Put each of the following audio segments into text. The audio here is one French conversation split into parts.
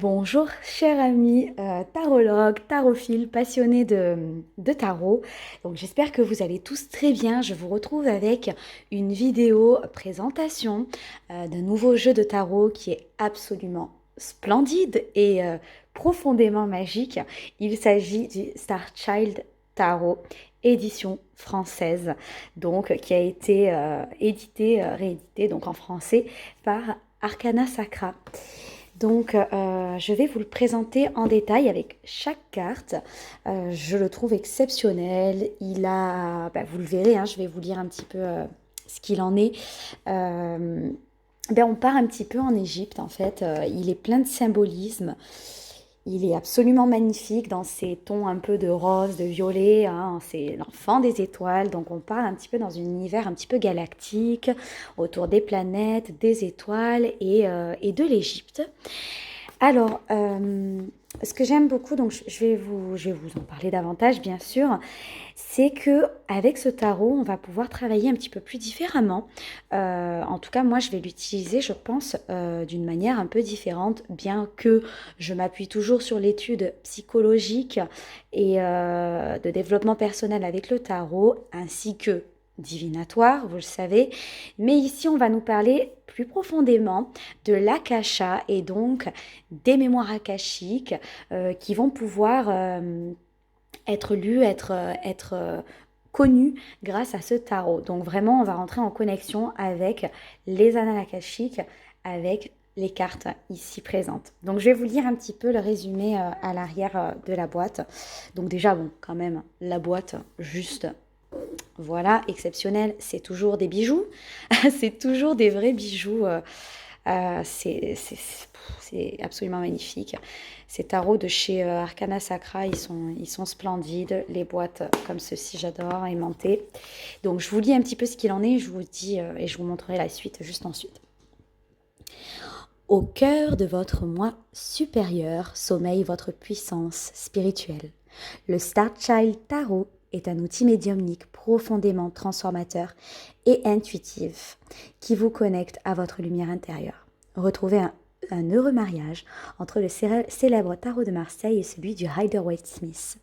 Bonjour, cher ami tarologue, tarophile, passionné de tarot. Donc j'espère que vous allez tous très bien. Je vous retrouve avec une vidéo présentation d'un nouveau jeu de tarot qui est absolument splendide et profondément magique. Il s'agit du Star Child Tarot, édition française, donc qui a été réédité donc en français par Arcana Sacra. Donc, je vais vous le présenter en détail avec chaque carte. Je le trouve exceptionnel. Vous le verrez, hein, je vais vous lire un petit peu ce qu'il en est. On part un petit peu en Égypte, en fait. Il est plein de symbolisme. Il est absolument magnifique dans ses tons un peu de rose, de violet, hein. C'est l'enfant des étoiles, donc on part un petit peu dans un univers un petit peu galactique, autour des planètes, des étoiles et de l'Égypte. Alors, ce que j'aime beaucoup, donc je vais vous en parler davantage, bien sûr, c'est que avec ce tarot, on va pouvoir travailler un petit peu plus différemment. En tout cas, moi, je vais l'utiliser, je pense, d'une manière un peu différente, bien que je m'appuie toujours sur l'étude psychologique et de développement personnel avec le tarot, ainsi que divinatoire, vous le savez. Mais ici, on va nous parler plus profondément de l'akasha et donc des mémoires akashiques qui vont pouvoir être lues, être connues grâce à ce tarot. Donc vraiment, on va rentrer en connexion avec les annales akashiques, avec les cartes ici présentes. Donc je vais vous lire un petit peu le résumé à l'arrière de la boîte. Donc déjà, bon, quand même, la boîte, juste voilà, exceptionnel, c'est toujours des bijoux, c'est toujours des vrais bijoux, c'est absolument magnifique. Ces tarots de chez Arcana Sacra, ils sont splendides, les boîtes comme ceci, j'adore, aimantées. Donc je vous lis un petit peu ce qu'il en est, je vous dis et je vous montrerai la suite juste ensuite. Au cœur de votre moi supérieur sommeille votre puissance spirituelle. Le Star Child Tarot est un outil médiumnique profondément transformateur et intuitif qui vous connecte à votre lumière intérieure. Retrouvez un heureux mariage entre le célèbre tarot de Marseille et celui du Rider-Waite-Smith,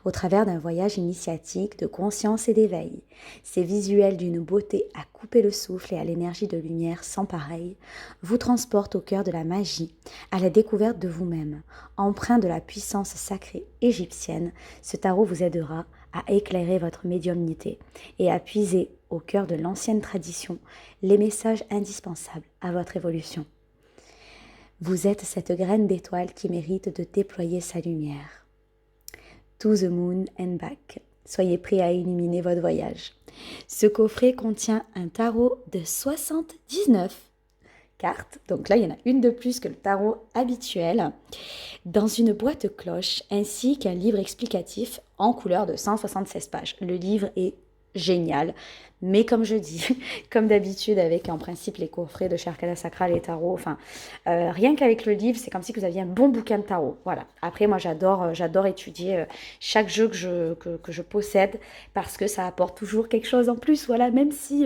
au travers d'un voyage initiatique de conscience et d'éveil. Ces visuels d'une beauté à couper le souffle et à l'énergie de lumière sans pareil vous transportent au cœur de la magie, à la découverte de vous-même. Empreint de la puissance sacrée égyptienne, ce tarot vous aidera à éclairer votre médiumnité et à puiser au cœur de l'ancienne tradition les messages indispensables à votre évolution. Vous êtes cette graine d'étoile qui mérite de déployer sa lumière. To the moon and back. Soyez prêts à illuminer votre voyage. Ce coffret contient un tarot de 79 cartes. Donc là, il y en a une de plus que le tarot habituel. Dans une boîte cloche, ainsi qu'un livre explicatif en couleur de 176 pages. Le livre est génial. Mais comme je dis, comme d'habitude avec en principe les coffrets de chez Arcana Sacra, les tarots, enfin, rien qu'avec le livre, c'est comme si vous aviez un bon bouquin de tarot. Voilà. Après, moi, j'adore étudier chaque jeu que je possède parce que ça apporte toujours quelque chose en plus. Voilà, même si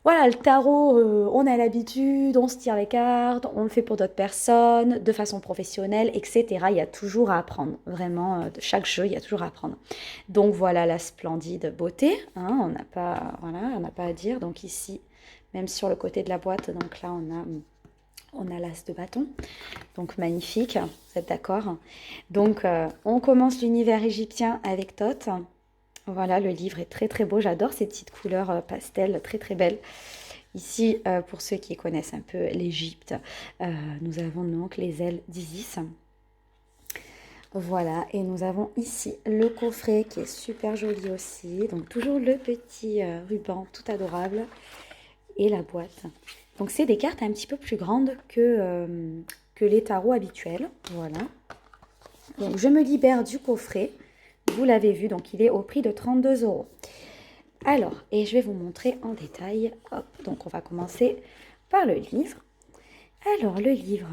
voilà, le tarot, on a l'habitude, on se tire les cartes, on le fait pour d'autres personnes, de façon professionnelle, etc. Il y a toujours à apprendre, vraiment, de chaque jeu, il y a toujours à apprendre. Donc voilà la splendide beauté, hein, on n'a pas à dire. Donc ici, même sur le côté de la boîte, donc là on a l'as de bâton, donc magnifique, vous êtes d'accord? Donc on commence l'univers égyptien avec Thoth. Voilà, le livre est très très beau, j'adore ces petites couleurs pastel, très très belles. Ici, pour ceux qui connaissent un peu l'Égypte, nous avons donc les ailes d'Isis. Voilà, et nous avons ici le coffret qui est super joli aussi. Donc toujours le petit ruban tout adorable et la boîte. Donc c'est des cartes un petit peu plus grandes que les tarots habituels. Voilà. Donc je me libère du coffret. Vous l'avez vu, donc il est au prix de 32 euros. Alors, et je vais vous montrer en détail. Hop, donc on va commencer par le livre. Alors, le livre.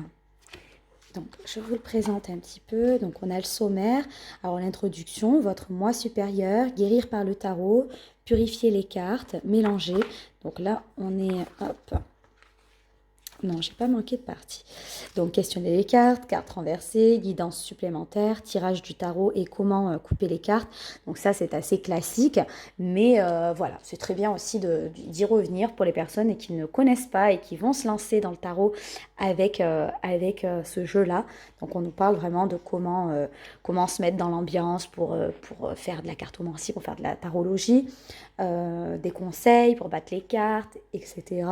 Donc, je vous le présente un petit peu. Donc, on a le sommaire. Alors, l'introduction, votre moi supérieur, guérir par le tarot, purifier les cartes, mélanger. Donc là, on est, hop, Non, j'ai pas manqué de partie. Donc, questionner les cartes, cartes renversées, guidance supplémentaire, tirage du tarot et comment couper les cartes. Donc ça, c'est assez classique. Mais voilà, c'est très bien aussi d'y revenir pour les personnes qui ne connaissent pas et qui vont se lancer dans le tarot avec ce jeu-là. Donc, on nous parle vraiment de comment se mettre dans l'ambiance pour faire de la cartomancie, pour faire de la tarologie, des conseils pour battre les cartes, etc.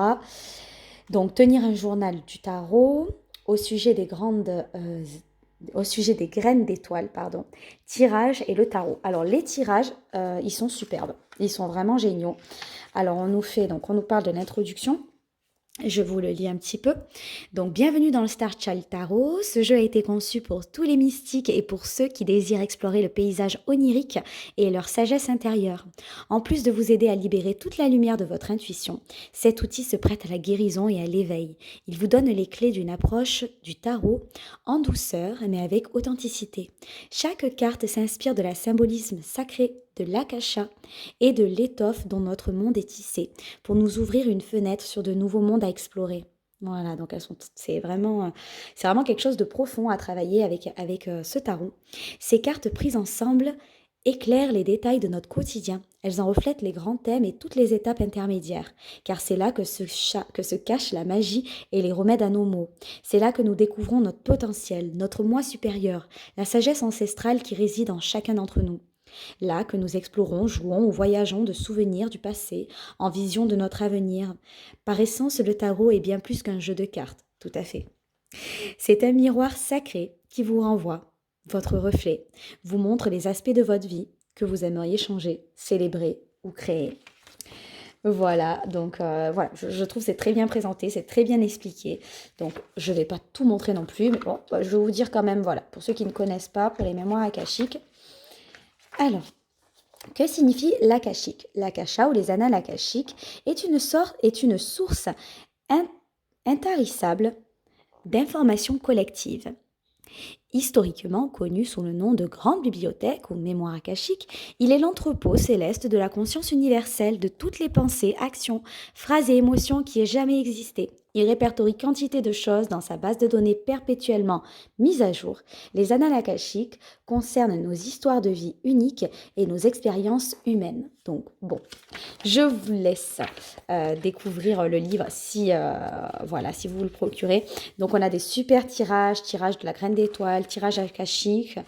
Donc, tenir un journal du tarot au sujet au sujet des graines d'étoiles, pardon, tirage et le tarot. Alors, les tirages, ils sont superbes, ils sont vraiment géniaux. Alors, on nous parle de l'introduction. Je vous le lis un petit peu. Donc, bienvenue dans le Star Child Tarot. Ce jeu a été conçu pour tous les mystiques et pour ceux qui désirent explorer le paysage onirique et leur sagesse intérieure. En plus de vous aider à libérer toute la lumière de votre intuition, cet outil se prête à la guérison et à l'éveil. Il vous donne les clés d'une approche du tarot en douceur, mais avec authenticité. Chaque carte s'inspire de la symbolisme sacré de l'akasha et de l'étoffe dont notre monde est tissé, pour nous ouvrir une fenêtre sur de nouveaux mondes à explorer. Voilà, donc c'est vraiment quelque chose de profond à travailler avec ce tarot. Ces cartes prises ensemble éclairent les détails de notre quotidien. Elles en reflètent les grands thèmes et toutes les étapes intermédiaires, car c'est là que se cache la magie et les remèdes à nos maux. C'est là que nous découvrons notre potentiel, notre moi supérieur, la sagesse ancestrale qui réside en chacun d'entre nous. Là que nous explorons, jouons ou voyageons de souvenirs du passé, en vision de notre avenir. Par essence, le tarot est bien plus qu'un jeu de cartes, tout à fait. C'est un miroir sacré qui vous renvoie, votre reflet, vous montre les aspects de votre vie que vous aimeriez changer, célébrer ou créer. Voilà, donc voilà, je trouve que c'est très bien présenté, c'est très bien expliqué. Donc je ne vais pas tout montrer non plus, mais bon, je vais vous dire quand même, voilà, pour ceux qui ne connaissent pas, pour les mémoires akashiques. Alors, que signifie l'akashique? L'akasha ou les annales akashiques est une source intarissable d'informations collectives. Historiquement connu sous le nom de grande bibliothèque ou mémoire akashique, il est l'entrepôt céleste de la conscience universelle de toutes les pensées, actions, phrases et émotions qui aient jamais existé. Il répertorie quantité de choses dans sa base de données perpétuellement mise à jour. Les annales akashiques concernent nos histoires de vie uniques et nos expériences humaines. Donc bon, je vous laisse découvrir le livre si vous le procurez. Donc on a des super tirage de la graine d'étoile, tirage akashique.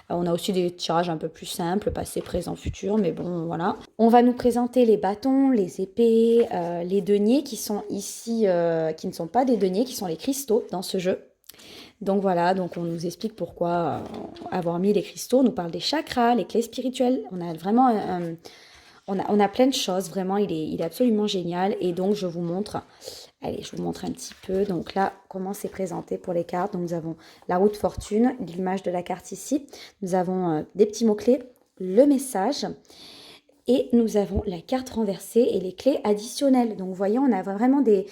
On a aussi des tirages un peu plus simples, passé, présent, futur, mais bon, voilà. On va nous présenter les bâtons, les épées, les deniers qui sont ici, qui ne sont pas des deniers, qui sont les cristaux dans ce jeu. Donc voilà, donc on nous explique pourquoi avoir mis les cristaux. On nous parle des chakras, les clés spirituelles. On a vraiment on a plein de choses, vraiment, il est absolument génial. Et donc, je vous montre un petit peu. Donc là, comment c'est présenté pour les cartes. Donc, nous avons la roue de fortune, l'image de la carte ici. Nous avons des petits mots-clés, le message. Et nous avons la carte renversée et les clés additionnelles. Donc, vous voyez, on a vraiment des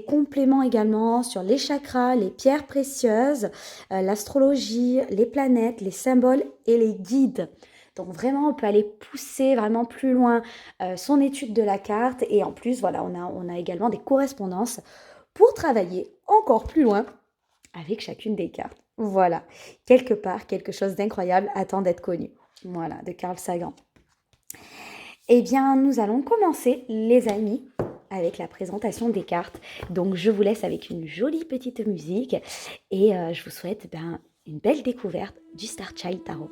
compléments également sur les chakras, les pierres précieuses, l'astrologie, les planètes, les symboles et les guides. Donc vraiment, on peut aller pousser vraiment plus loin son étude de la carte. Et en plus, voilà, on a également des correspondances pour travailler encore plus loin avec chacune des cartes. Voilà, quelque part, quelque chose d'incroyable attend d'être connu. Voilà, de Carl Sagan. Eh bien, nous allons commencer, les amis, avec la présentation des cartes. Donc, je vous laisse avec une jolie petite musique et je vous souhaite une belle découverte du Star Child Tarot.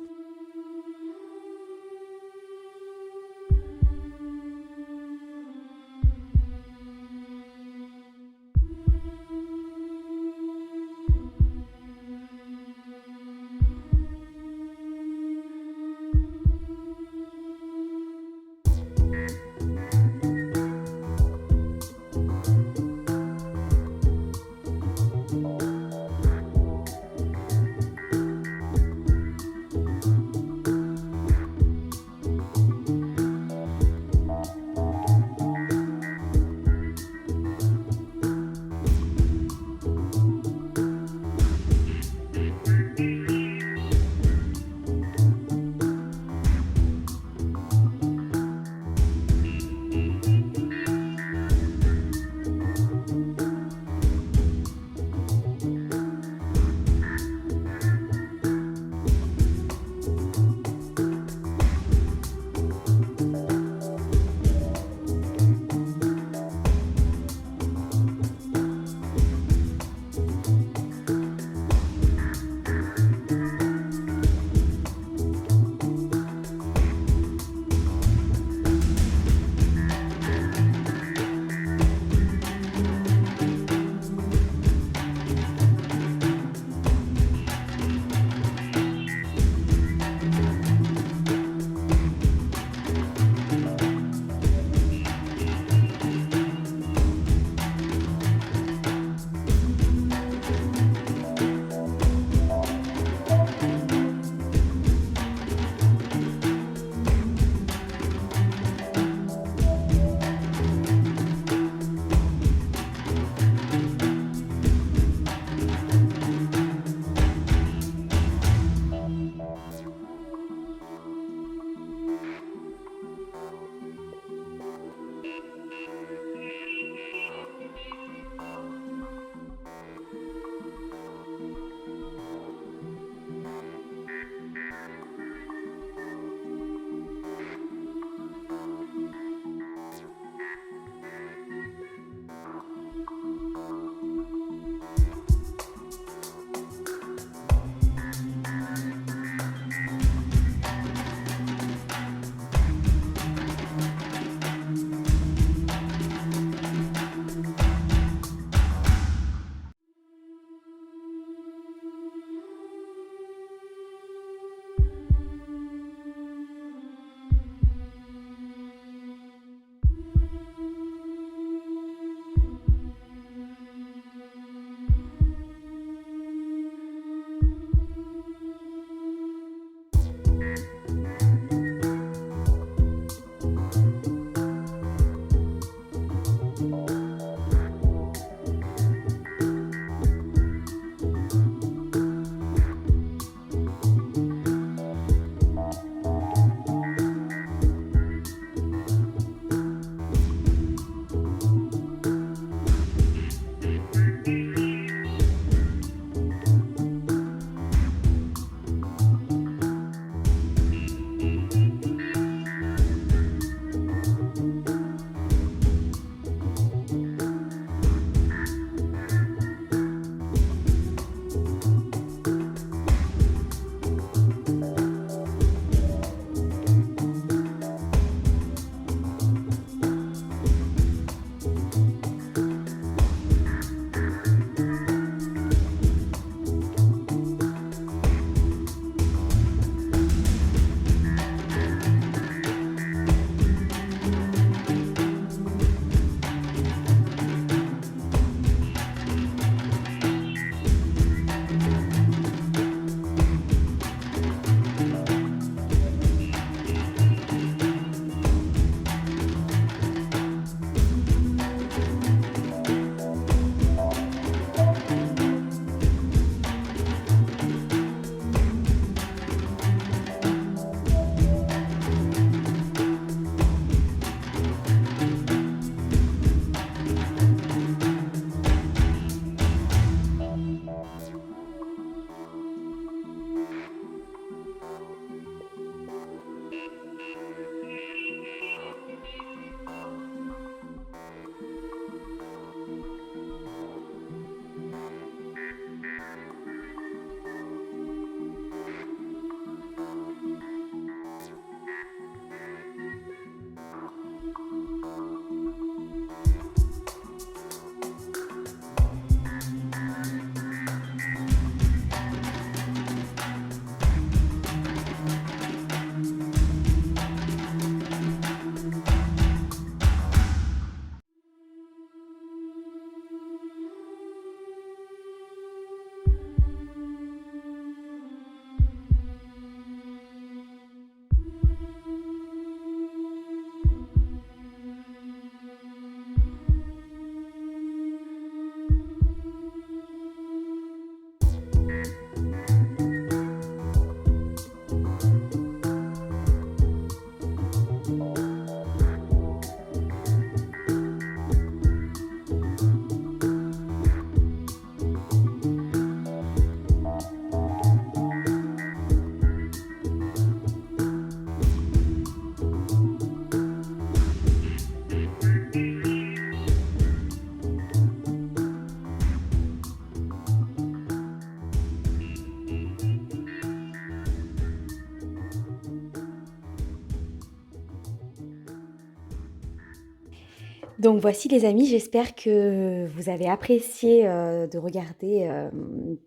Donc voici les amis, j'espère que vous avez apprécié de regarder,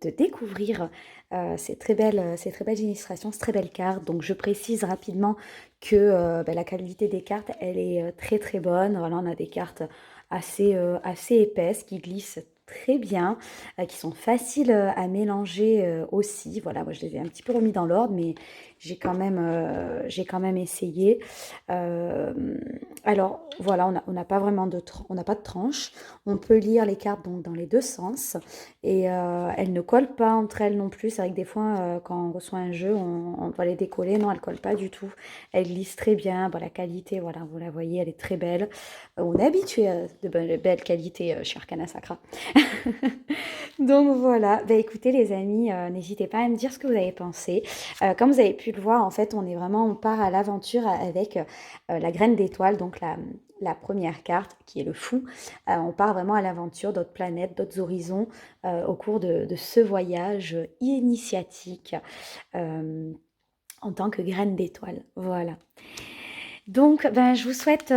de découvrir ces très belles illustrations, ces très belles cartes. Donc je précise rapidement que la qualité des cartes, elle est très très bonne. Voilà, on a des cartes assez épaisses qui glissent très bien, qui sont faciles à mélanger aussi. Voilà, moi je les ai un petit peu remis dans l'ordre, mais j'ai quand même essayé. Euh, alors voilà, on n'a pas vraiment on n'a pas de tranche. On peut lire les cartes donc dans les deux sens et elles ne collent pas entre elles non plus. C'est vrai que des fois, quand on reçoit un jeu, on doit les décoller. Non, elles collent pas du tout. Elles glissent très bien. Bon, la qualité, voilà, vous la voyez, elle est très belle. On est habitué à de belles qualités chez Arcana Sacra. Donc voilà, bah écoutez les amis, n'hésitez pas à me dire ce que vous avez pensé. Comme vous avez pu le voir, en fait, on part à l'aventure avec la graine d'étoile, donc la première carte qui est le fou. On part vraiment à l'aventure d'autres planètes, d'autres horizons au cours de ce voyage initiatique euh, en tant que graine d'étoile. Voilà. Donc, ben, je vous souhaite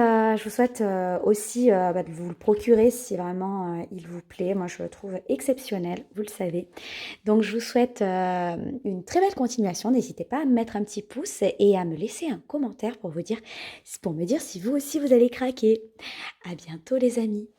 aussi de vous le procurer si vraiment il vous plaît. Moi, je le trouve exceptionnel, vous le savez. Donc, je vous souhaite une très belle continuation. N'hésitez pas à me mettre un petit pouce et à me laisser un commentaire pour me dire si vous aussi vous allez craquer. À bientôt, les amis.